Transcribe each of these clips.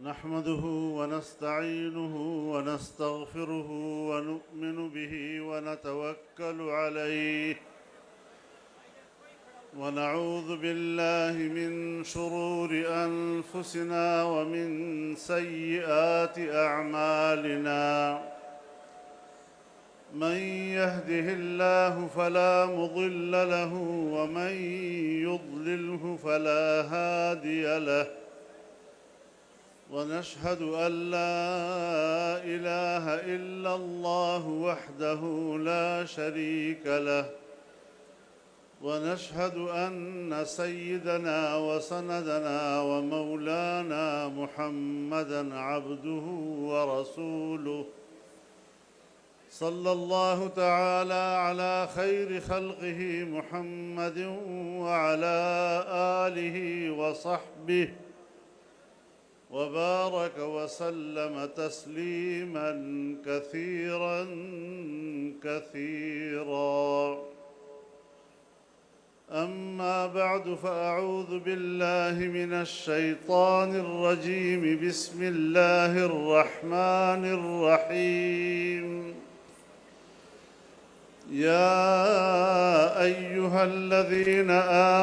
نحمده ونستعينه ونستغفره ونؤمن به ونتوكل عليه ونعوذ بالله من شرور أنفسنا ومن سيئات أعمالنا من يهده الله فلا مضل له ومن يضلله فلا هادي له ونشهد أن لا إله إلا الله وحده لا شريك له ونشهد أن سيدنا وسندنا ومولانا محمدًا عبده ورسوله صلى الله تعالى على خير خلقه محمد وعلى آله وصحبه وبارك وسلم تسليما كثيرا كثيرا. أما بعد فأعوذ بالله من الشيطان الرجيم. بسم الله الرحمن الرحيم. يا أيها الذين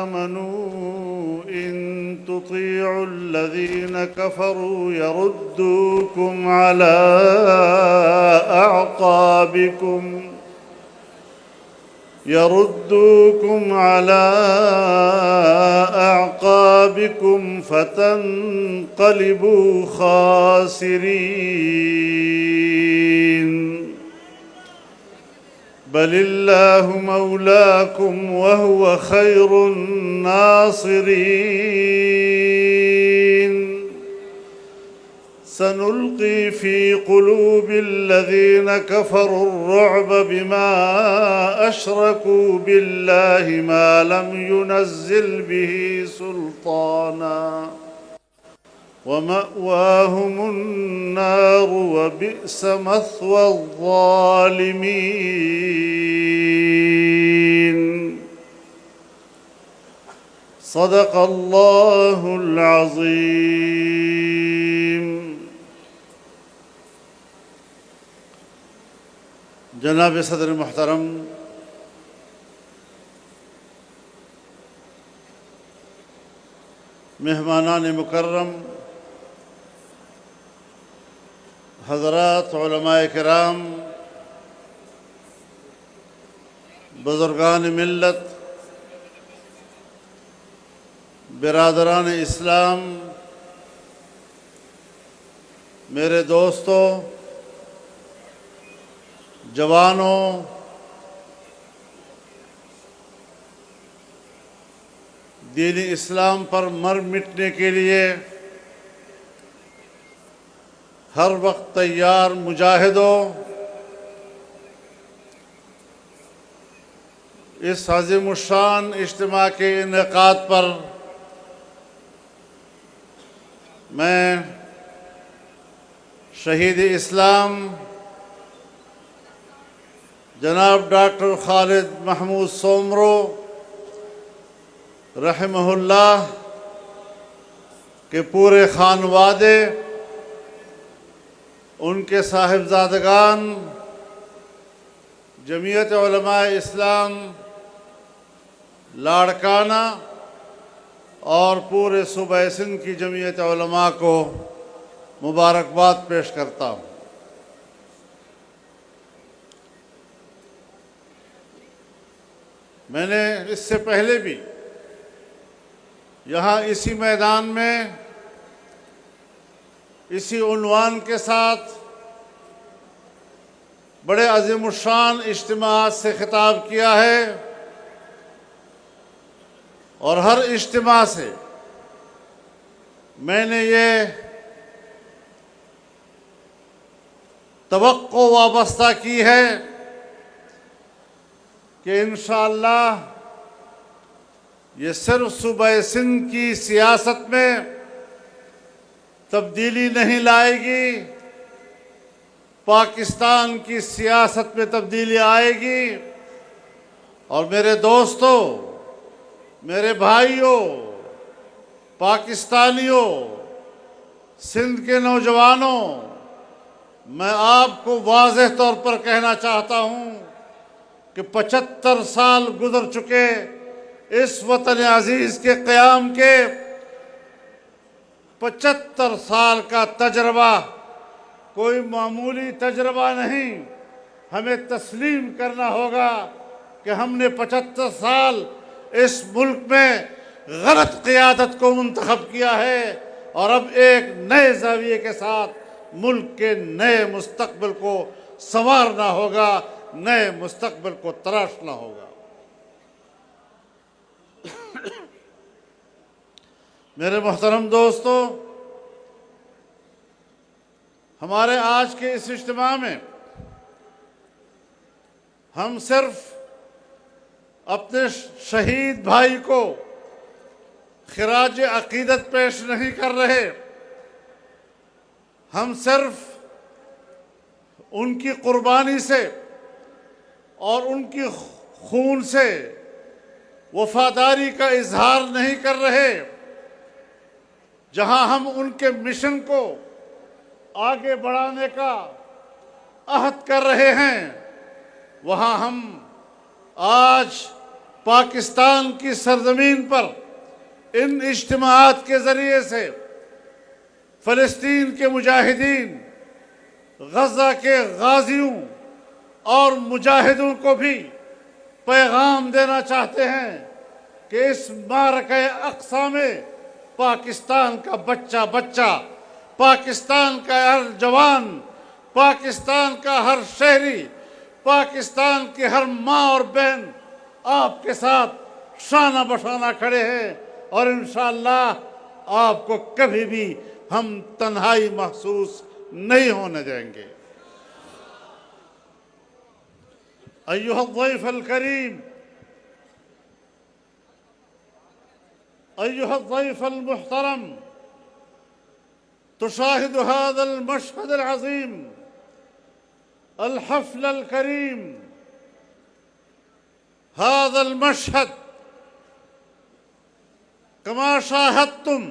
آمنوا إن تطيعوا الذين كفروا يردوكم على أعقابكم فتنقلبوا خاسرين. بل الله مولاكم وهو خير الناصرين. سنلقي في قلوب الذين كفروا الرعب بما أشركوا بالله ما لم ينزل به سلطانا ومأواهم النار وبئس مثوى الظالمين. صدق الله العظيم. جناب صدر محترم، مہمانان مکرم، حضرات علماء کرام، بزرگان ملت، برادران اسلام، میرے دوستوں، جوانوں، دین اسلام پر مر مٹنے کے لیے ہر وقت تیار مجاہدوں، اس عظیم الشان اجتماع کے انعقاد پر میں شہید اسلام جناب ڈاکٹر خالد محمود سومرو رحمہ اللہ کے پورے خانوادے، ان کے صاحبزادگان، جمعیت علماء اسلام لاڑکانہ اور پورے صوبہ سندھ کی جمعیت علماء کو مبارکباد پیش کرتا ہوں۔ میں نے اس سے پہلے بھی یہاں اسی میدان میں اسی عنوان کے ساتھ بڑے عظیم الشان اجتماعات سے خطاب کیا ہے، اور ہر اجتماع سے میں نے یہ توقع وابستہ کی ہے کہ انشاءاللہ یہ صرف صوبہ سندھ کی سیاست میں تبدیلی نہیں لائے گی، پاکستان کی سیاست میں تبدیلی آئے گی۔ اور میرے دوستوں، میرے بھائیوں، پاکستانیوں، سندھ کے نوجوانوں، میں آپ کو واضح طور پر کہنا چاہتا ہوں کہ 75 سال گزر چکے اس وطن عزیز کے قیام کے، 75 سال کا تجربہ کوئی معمولی تجربہ نہیں۔ ہمیں تسلیم کرنا ہوگا کہ ہم نے 75 سال اس ملک میں غلط قیادت کو منتخب کیا ہے، اور اب ایک نئے زاویے کے ساتھ ملک کے نئے مستقبل کو سنوارنا ہوگا، نئے مستقبل کو تراشنا ہوگا۔ میرے محترم دوستو، ہمارے آج کے اس اجتماع میں ہم صرف اپنے شہید بھائی کو خراج عقیدت پیش نہیں کر رہے، ہم صرف ان کی قربانی سے اور ان کی خون سے وفاداری کا اظہار نہیں کر رہے۔ جہاں ہم ان کے مشن کو آگے بڑھانے کا عہد کر رہے ہیں، وہاں ہم آج پاکستان کی سرزمین پر ان اجتماعات کے ذریعے سے فلسطین کے مجاہدین، غزہ کے غازیوں اور مجاہدوں کو بھی پیغام دینا چاہتے ہیں کہ اس معرکہ اقصی میں پاکستان کا بچہ بچہ، پاکستان کا ہر جوان، پاکستان کا ہر شہری، پاکستان کی ہر ماں اور بہن آپ کے ساتھ شانہ بشانہ کھڑے ہیں، اور انشاءاللہ آپ کو کبھی بھی ہم تنہائی محسوس نہیں ہونے دیں گے۔ ایھا الضیف الکریم، ایھا الضیف المحترم، تشاهد هذا المشهد العظيم، الحفل الكريم، هذا المشهد كما شاهدتم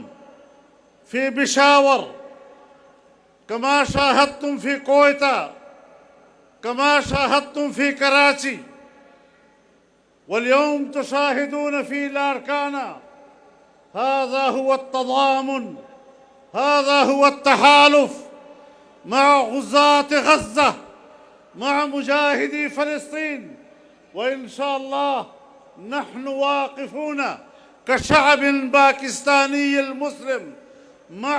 في بشاور، كما شاهدتم في كويتا، كما شاهدتم في كراتي، واليوم تشاهدون في لاركانا. هذا هو التضامن، هذا هو التحالف مع غزاة غزة، مع مجاهدي فلسطين، وإن شاء الله نحن واقفون كشعب باكستاني المسلم مع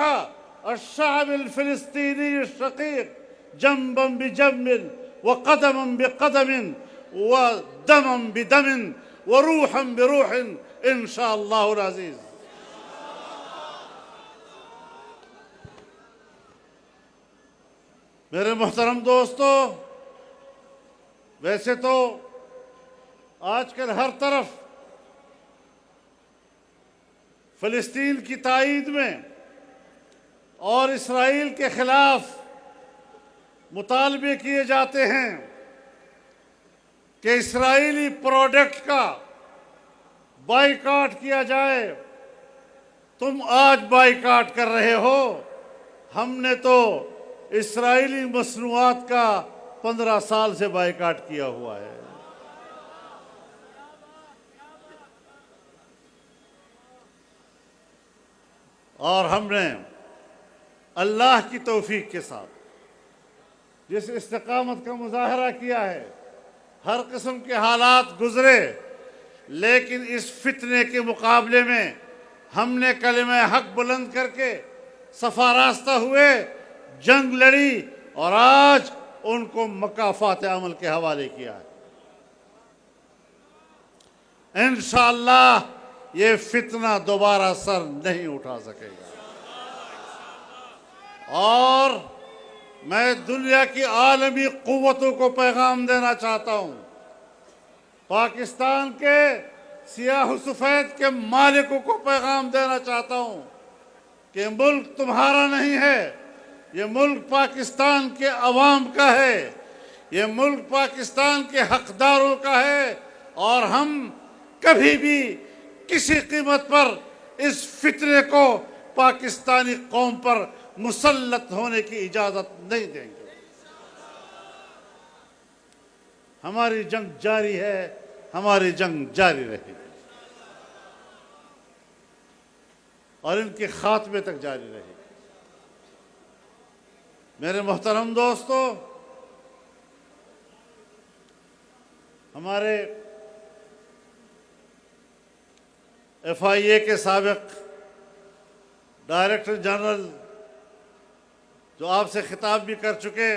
الشعب الفلسطيني الشقيق، جنبا بجنب وقدما بقدم ودما بدم وروحا بروح إن شاء الله العزيز۔ میرے محترم دوستو، ویسے تو آج کل ہر طرف فلسطین کی تائید میں اور اسرائیل کے خلاف مطالبے کیے جاتے ہیں کہ اسرائیلی پروڈکٹ کا بائیکاٹ کیا جائے۔ تم آج بائیکاٹ کر رہے ہو، ہم نے تو اسرائیلی مصنوعات کا 15 سال سے بائیکاٹ کیا ہوا ہے۔ اور ہم نے اللہ کی توفیق کے ساتھ جس استقامت کا مظاہرہ کیا ہے، ہر قسم کے حالات گزرے، لیکن اس فتنے کے مقابلے میں ہم نے کلمہ حق بلند کر کے صفا راستہ ہوئے، جنگ لڑی، اور آج ان کو مکافات عمل کے حوالے کیا ہے۔ انشاءاللہ یہ فتنہ دوبارہ سر نہیں اٹھا سکے گا۔ اور میں دنیا کی عالمی قوتوں کو پیغام دینا چاہتا ہوں، پاکستان کے سیاہ و سفید کے مالکوں کو پیغام دینا چاہتا ہوں کہ ملک تمہارا نہیں ہے، یہ ملک پاکستان کے عوام کا ہے، یہ ملک پاکستان کے حقداروں کا ہے، اور ہم کبھی بھی کسی قیمت پر اس فتنے کو پاکستانی قوم پر مسلط ہونے کی اجازت نہیں دیں گے۔ ہماری جنگ جاری ہے، ہماری جنگ جاری رہے گی اور ان کے خاتمے تک جاری رہے گی۔ میرے محترم دوستو، ہمارے FIA کے سابق ڈائریکٹر جنرل جو آپ سے خطاب بھی کر چکے،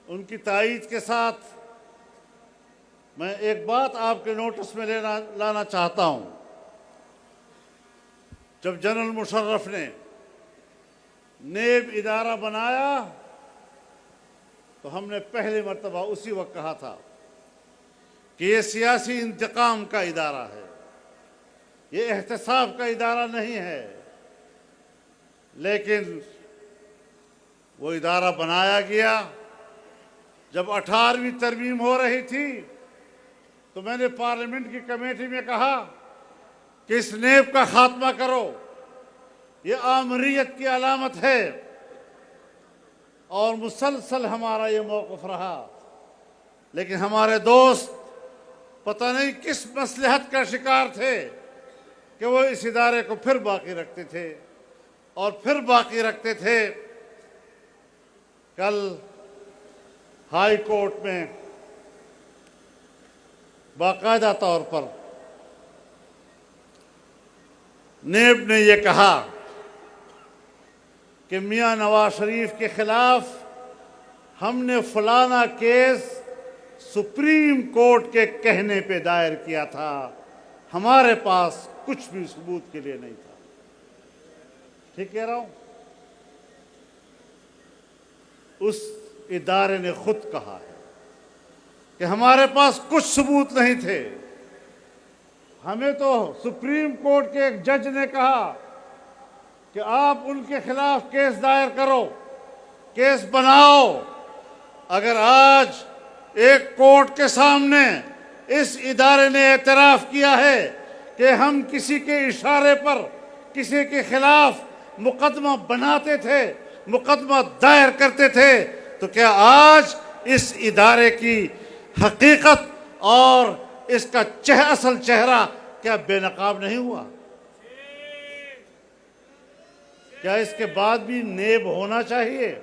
ان کی تائید کے ساتھ میں ایک بات آپ کے نوٹس میں لانا چاہتا ہوں۔ جب جنرل مشرف نے نیب ادارہ بنایا تو ہم نے پہلی مرتبہ اسی وقت کہا تھا کہ یہ سیاسی انتقام کا ادارہ ہے، یہ احتساب کا ادارہ نہیں ہے۔ لیکن وہ ادارہ بنایا گیا۔ جب 18ویں ترمیم ہو رہی تھی تو میں نے پارلیمنٹ کی کمیٹی میں کہا کہ اس نیب کا خاتمہ کرو، یہ آمریت کی علامت ہے، اور مسلسل ہمارا یہ موقف رہا۔ لیکن ہمارے دوست پتہ نہیں کس مصلحت کا شکار تھے کہ وہ اس ادارے کو پھر باقی رکھتے تھے اور پھر باقی رکھتے تھے۔ کل ہائی کورٹ میں باقاعدہ طور پر نیب نے یہ کہا کہ میاں نواز شریف کے خلاف ہم نے فلانا کیس سپریم کورٹ کے کہنے پہ دائر کیا تھا، ہمارے پاس کچھ بھی ثبوت کے لیے نہیں تھا۔ ٹھیک کہہ رہا ہوں؟ اس ادارے نے خود کہا ہے کہ ہمارے پاس کچھ ثبوت نہیں تھے۔ ہمیں تو سپریم کورٹ کے ایک جج نے کہا کہ آپ ان کے خلاف کیس دائر کرو، کیس بناؤ۔ اگر آج ایک کورٹ کے سامنے اس ادارے نے اعتراف کیا ہے کہ ہم کسی کے اشارے پر کسی کے خلاف مقدمہ بناتے تھے، مقدمہ دائر کرتے تھے، تو کیا آج اس ادارے کی حقیقت اور اس کا اصل چہرہ کیا بے نقاب نہیں ہوا؟ کیا اس کے بعد بھی نیب ہونا چاہیے؟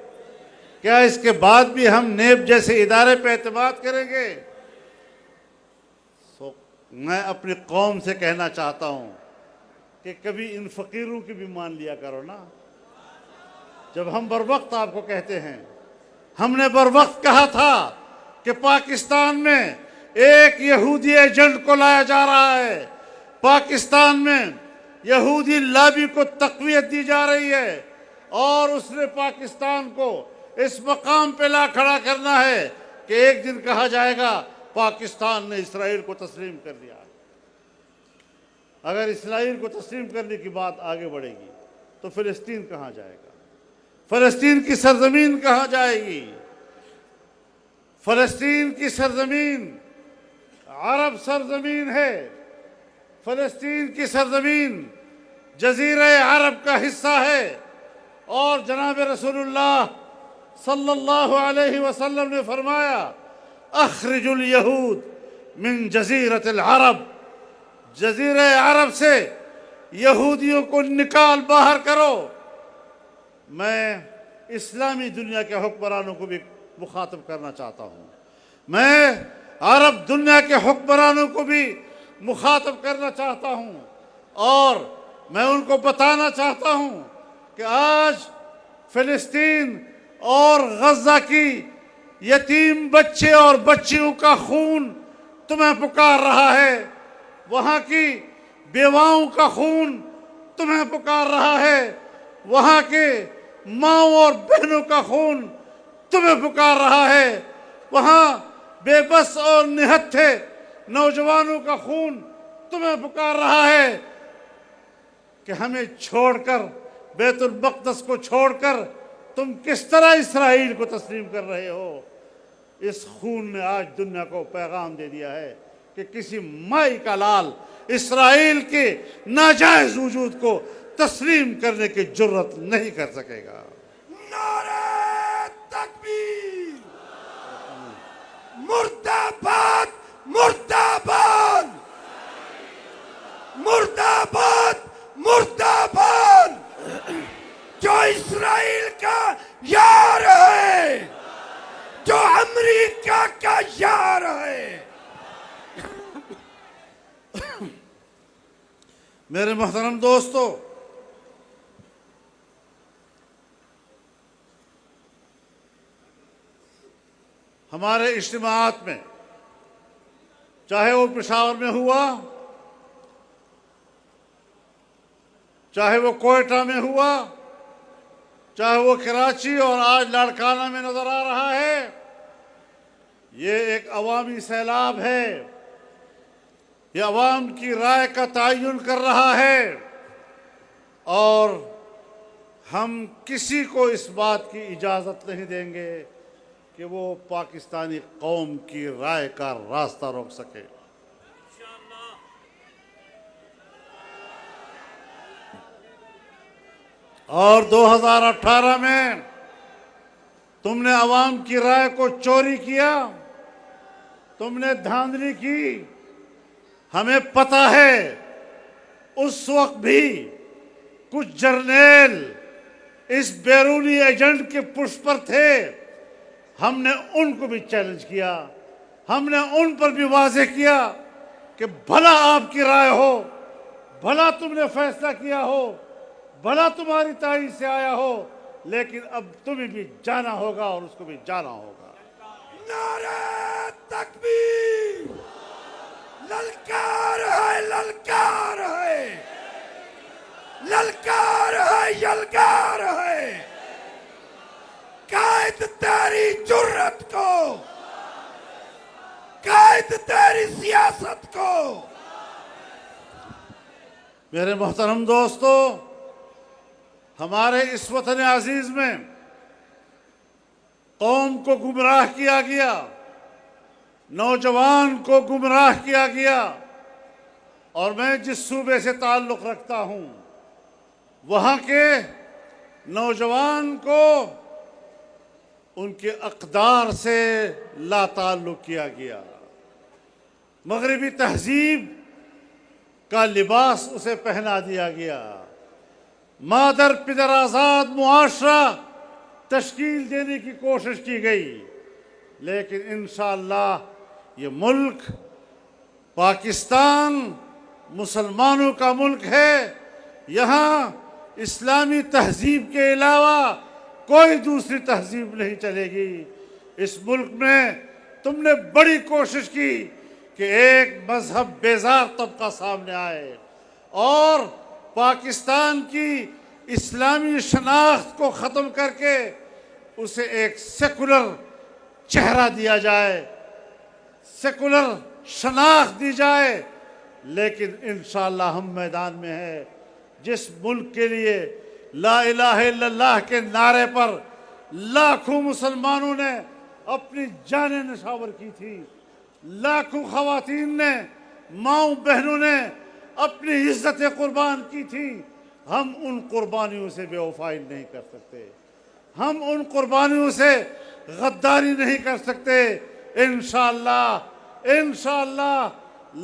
کیا اس کے بعد بھی ہم نیب جیسے ادارے پہ اعتماد کریں گے؟ میں اپنی قوم سے کہنا چاہتا ہوں کہ کبھی ان فقیروں کی بھی مان لیا کرو نا۔ جب ہم بر وقت آپ کو کہتے ہیں، ہم نے بر وقت کہا تھا کہ پاکستان میں ایک یہودی ایجنٹ کو لایا جا رہا ہے، پاکستان میں یہودی لابی کو تقویت دی جا رہی ہے، اور اس نے پاکستان کو اس مقام پہ لا کھڑا کرنا ہے کہ ایک دن کہا جائے گا پاکستان نے اسرائیل کو تسلیم کر دیا۔ اگر اسرائیل کو تسلیم کرنے کی بات آگے بڑھے گی تو فلسطین کہاں جائے گا؟ فلسطین کی سرزمین کہاں جائے گی؟ فلسطین کی سرزمین عرب سرزمین ہے۔ فلسطین کی سرزمین جزیرہ عرب کا حصہ ہے، اور جناب رسول اللہ صلی اللہ علیہ وسلم نے فرمایا، اخرج الیہود من جزیرۃ العرب، جزیرہ عرب سے یہودیوں کو نکال باہر کرو۔ میں اسلامی دنیا کے حکمرانوں کو بھی مخاطب کرنا چاہتا ہوں، میں عرب دنیا کے حکمرانوں کو بھی مخاطب کرنا چاہتا ہوں، اور میں ان کو بتانا چاہتا ہوں کہ آج فلسطین اور غزہ کی یتیم بچے اور بچیوں کا خون تمہیں پکار رہا ہے، وہاں کی بیواؤں کا خون تمہیں پکار رہا ہے، وہاں کے ماؤں اور بہنوں کا خون تمہیں پکار رہا ہے، وہاں بے بس اور نہتھے نوجوانوں کا خون تمہیں پکار رہا ہے کہ ہمیں چھوڑ کر، بیت المقدس کو چھوڑ کر تم کس طرح اسرائیل کو تسلیم کر رہے ہو۔ اس خون نے آج دنیا کو پیغام دے دیا ہے کہ کہ کسی مائی کا لال اسرائیل کے ناجائز وجود کو تسلیم کرنے کی جرت نہیں کر سکے گا۔ نعرہ تکبیر! مرد آباد! مرد آباد! مرد آباد! مرد آباد! جو اسرائیل کا یار ہے، جو امریکہ کا یار ہے۔ میرے محترم دوستو، ہمارے اجتماعات میں، چاہے وہ پشاور میں ہوا، چاہے وہ کوئٹہ میں ہوا، چاہے وہ کراچی اور آج لاڑکانہ میں نظر آ رہا ہے، یہ ایک عوامی سیلاب ہے۔ یہ عوام کی رائے کا تعین کر رہا ہے، اور ہم کسی کو اس بات کی اجازت نہیں دیں گے کہ وہ پاکستانی قوم کی رائے کا راستہ روک سکے۔ اور 2018 میں تم نے عوام کی رائے کو چوری کیا، تم نے دھاندلی کی۔ ہمیں پتہ ہے اس وقت بھی کچھ جرنیل اس بیرونی ایجنٹ کے پشت پر تھے۔ ہم نے ان کو بھی چیلنج کیا، ہم نے ان پر بھی واضح کیا کہ بھلا آپ کی رائے ہو، بھلا تم نے فیصلہ کیا ہو، بھلا تمہاری تائید سے آیا ہو، لیکن اب تمہیں بھی جانا ہوگا اور اس کو بھی جانا ہوگا۔ نعرہ تکبیر! للکار ہے، للکار ہے، للکار ہے، یلکار ہے۔ قائد تیری جرت کو، قائد تیری سیاست کو۔ میرے محترم دوستو، ہمارے اس وطن عزیز میں قوم کو گمراہ کیا گیا، نوجوان کو گمراہ کیا گیا، اور میں جس صوبے سے تعلق رکھتا ہوں وہاں کے نوجوان کو ان کے اقدار سے لا تعلق کیا گیا۔ مغربی تہذیب کا لباس اسے پہنا دیا گیا۔ مادر پدر آزاد معاشرہ تشکیل دینے کی کوشش کی گئی، لیکن انشاءاللہ یہ ملک پاکستان مسلمانوں کا ملک ہے۔ یہاں اسلامی تہذیب کے علاوہ کوئی دوسری تہذیب نہیں چلے گی۔ اس ملک میں تم نے بڑی کوشش کی کہ ایک مذہب بیزار طبقہ سامنے آئے اور پاکستان کی اسلامی شناخت کو ختم کر کے اسے ایک سیکولر چہرہ دیا جائے، سیکولر شناخت دی جائے۔ لیکن انشاءاللہ ہم میدان میں ہیں۔ جس ملک کے لیے لا الہ الا اللہ کے نعرے پر لاکھوں مسلمانوں نے اپنی جانیں نشاور کی تھی، لاکھوں خواتین نے، ماؤں بہنوں نے اپنی عزتیں قربان کی تھی، ہم ان قربانیوں سے بے وفائی نہیں کر سکتے، ہم ان قربانیوں سے غداری نہیں کر سکتے۔ انشاءاللہ انشاءاللہ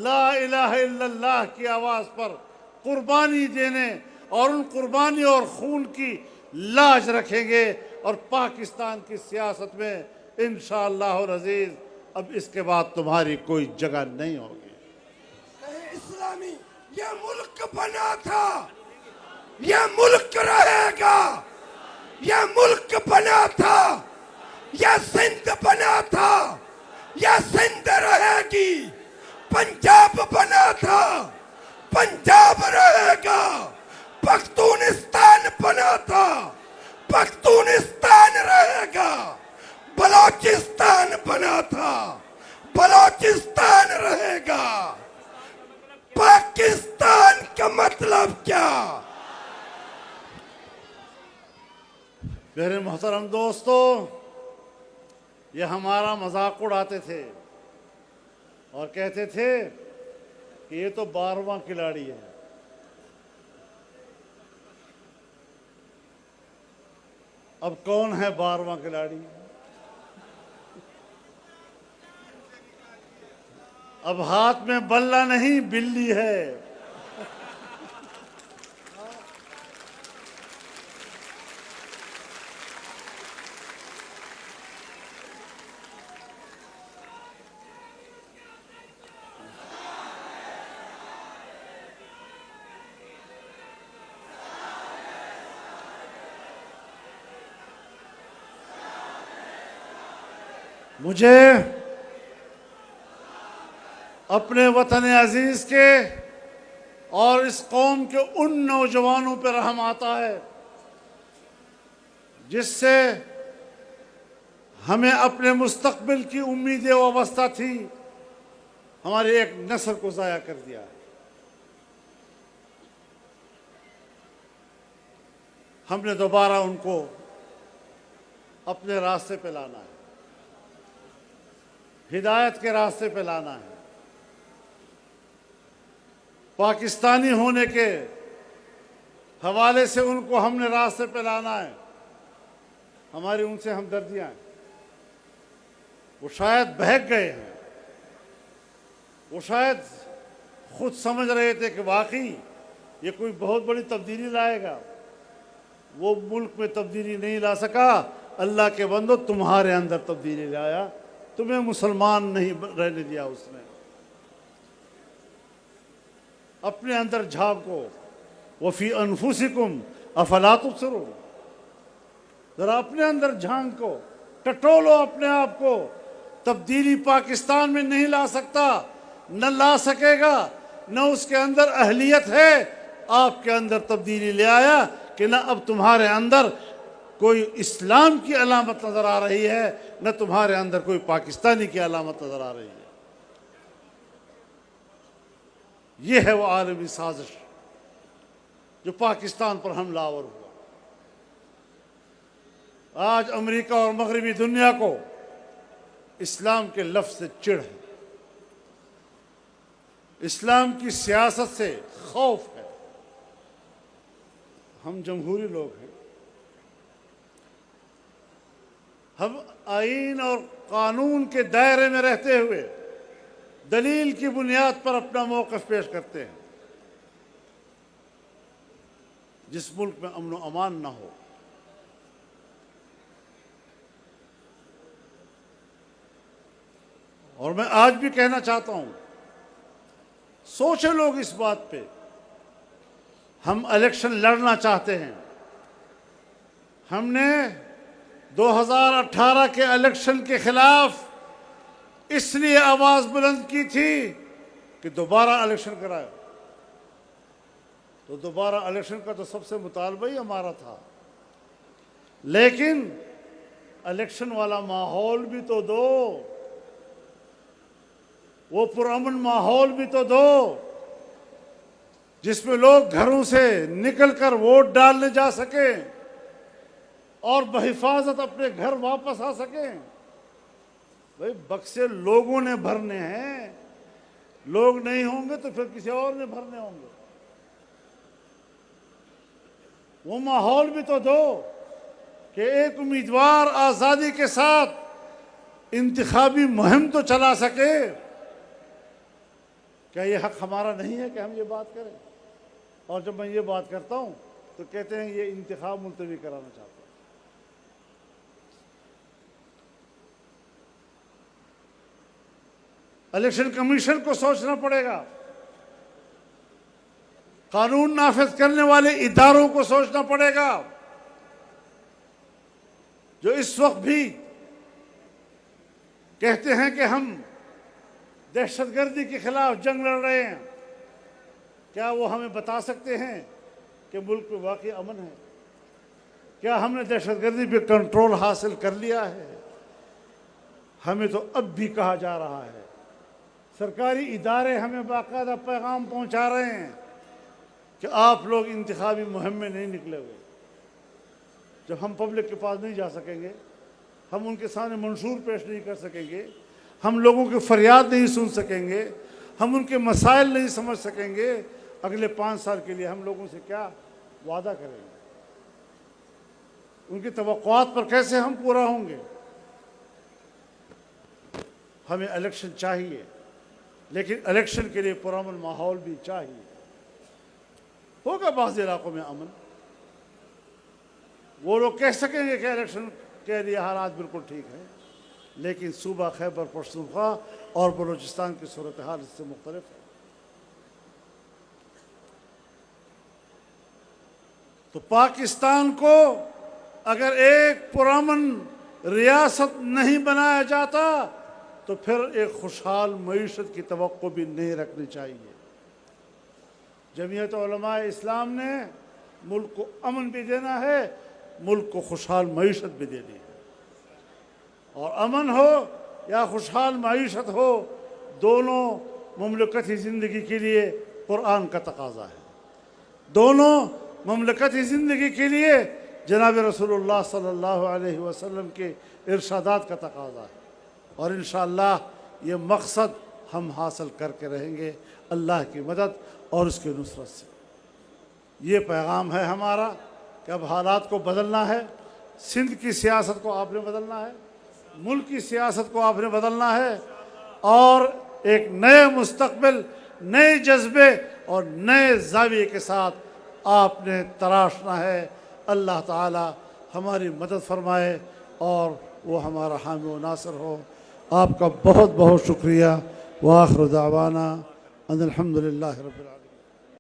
لا الہ الا اللہ کی آواز پر قربانی دینے اور ان قربانی اور خون کی لاج رکھیں گے، اور پاکستان کی سیاست میں انشاءاللہ العزیز اب اس کے بعد تمہاری کوئی جگہ نہیں ہوگی۔ اسلامی یہ ملک بنا تھا، یہ ملک رہے گا، یہ ملک بنا تھا، یہ سندھ بنا تھا، یہ سندھ رہے گی، پنجاب بنا تھا، پنجاب رہے گا، پختونستان بنا تھا، پختونستان رہے گا، بلوچستان بنا تھا، بلوچستان رہے گا۔ پاکستان کا مطلب کیا؟ میرے محترم دوستو، یہ ہمارا مذاق اڑاتے تھے اور کہتے تھے کہ یہ تو 12واں کھلاڑی ہے. اب کون ہے 12واں کھلاڑی؟ اب ہاتھ میں بلہ نہیں، بلی ہے. مجھے اپنے وطن عزیز کے اور اس قوم کے ان نوجوانوں پہ رحم آتا ہے جس سے ہمیں اپنے مستقبل کی امیدیں وابستہ تھی، ہماری ایک نسل کو ضائع کر دیا ہے. ہم نے دوبارہ ان کو اپنے راستے پہ لانا ہے، ہدایت کے راستے پہ لانا ہے. پاکستانی ہونے کے حوالے سے ان کو ہم نے راستے پہ لانا ہے. ہماری ان سے ہمدردیاں ہیں. وہ شاید بہک گئے ہیں، وہ شاید خود سمجھ رہے تھے کہ واقعی یہ کوئی بہت بڑی تبدیلی لائے گا. وہ ملک میں تبدیلی نہیں لا سکا. اللہ کے بندو، تمہارے اندر تبدیلی لایا. تمہیں مسلمان نہیں رہنے دیا اس نے. اپنے اندر جھانکو. وفی انفسکم افلا تبصرون. ذرا اپنے اندر جھانکو، ٹٹولو اپنے آپ کو. تبدیلی پاکستان میں نہیں لا سکتا، نہ لا سکے گا، نہ اس کے اندر اہلیت ہے. آپ کے اندر تبدیلی لے آیا کہ نہ اب تمہارے اندر کوئی اسلام کی علامت نظر آ رہی ہے، نہ تمہارے اندر کوئی پاکستانی کی علامت نظر آ رہی ہے. یہ ہے وہ عالمی سازش جو پاکستان پر حملہ آور ہوا. آج امریکہ اور مغربی دنیا کو اسلام کے لفظ سے چڑ ہے، اسلام کی سیاست سے خوف ہے. ہم جمہوری لوگ ہیں. ہم آئین اور قانون کے دائرے میں رہتے ہوئے دلیل کی بنیاد پر اپنا موقف پیش کرتے ہیں. جس ملک میں امن و امان نہ ہو، اور میں آج بھی کہنا چاہتا ہوں، سوچیں لوگ اس بات پہ. ہم الیکشن لڑنا چاہتے ہیں. ہم نے 2018 کے الیکشن کے خلاف اس لیے آواز بلند کی تھی کہ دوبارہ الیکشن کرائے. تو دوبارہ الیکشن کا تو سب سے مطالبہ ہی ہمارا تھا. لیکن الیکشن والا ماحول بھی تو دو، وہ پرامن ماحول بھی تو دو جس میں لوگ گھروں سے نکل کر ووٹ ڈالنے جا سکیں اور بحفاظت اپنے گھر واپس آ سکیں. بھائی بکسے لوگوں نے بھرنے ہیں. لوگ نہیں ہوں گے تو پھر کسی اور نے بھرنے ہوں گے. وہ ماحول بھی تو دو کہ ایک امیدوار آزادی کے ساتھ انتخابی مہم تو چلا سکے. کیا یہ حق ہمارا نہیں ہے کہ ہم یہ بات کریں؟ اور جب میں یہ بات کرتا ہوں تو کہتے ہیں یہ انتخاب ملتوی کرانا چاہتا ہوں. الیکشن کمیشن کو سوچنا پڑے گا. قانون نافذ کرنے والے اداروں کو سوچنا پڑے گا جو اس وقت بھی کہتے ہیں کہ ہم دہشت گردی کے خلاف جنگ لڑ رہے ہیں. کیا وہ ہمیں بتا سکتے ہیں کہ ملک میں واقعی امن ہے؟ کیا ہم نے دہشت گردی پہ کنٹرول حاصل کر لیا ہے؟ ہمیں تو اب بھی کہا جا رہا ہے. سرکاری ادارے ہمیں باقاعدہ پیغام پہنچا رہے ہیں کہ آپ لوگ انتخابی مہم میں نہیں نکلے ہوئے. جب ہم پبلک کے پاس نہیں جا سکیں گے، ہم ان کے سامنے منشور پیش نہیں کر سکیں گے، ہم لوگوں کی فریاد نہیں سن سکیں گے، ہم ان کے مسائل نہیں سمجھ سکیں گے، اگلے 5 سال کے لیے ہم لوگوں سے کیا وعدہ کریں گے؟ ان کی توقعات پر کیسے ہم پورا ہوں گے؟ ہمیں الیکشن چاہیے، لیکن الیکشن کے لیے پرامن ماحول بھی چاہیے۔ ہوگا بعض علاقوں میں امن، وہ لوگ کہہ سکیں گے کہ الیکشن کے لیے حالات بالکل ٹھیک ہیں، لیکن صوبہ خیبر پختونخوا اور بلوچستان کی صورتحال اس سے مختلف ہے۔ تو پاکستان کو اگر ایک پرامن ریاست نہیں بنایا جاتا تو پھر ایک خوشحال معیشت کی توقع بھی نہیں رکھنی چاہیے۔ جمعیت علماء اسلام نے ملک کو امن بھی دینا ہے، ملک کو خوشحال معیشت بھی دینی ہے، اور امن ہو یا خوشحال معیشت ہو، دونوں مملکتی زندگی کے لیے قرآن کا تقاضا ہے، دونوں مملکتی زندگی کے لیے جناب رسول اللہ صلی اللہ علیہ وسلم کے ارشادات کا تقاضا ہے، اور انشاءاللہ یہ مقصد ہم حاصل کر کے رہیں گے اللہ کی مدد اور اس کی نصرت سے۔ یہ پیغام ہے ہمارا کہ اب حالات کو بدلنا ہے، سندھ کی سیاست کو آپ نے بدلنا ہے، ملک کی سیاست کو آپ نے بدلنا ہے، اور ایک نئے مستقبل، نئے جذبے اور نئے زاویے کے ساتھ آپ نے تراشنا ہے۔ اللہ تعالی ہماری مدد فرمائے اور وہ ہمارا حامی و ناصر ہو۔ آپ کا بہت بہت شکریہ۔ وآخر دعوانا ان الحمد للہ رب العالمین۔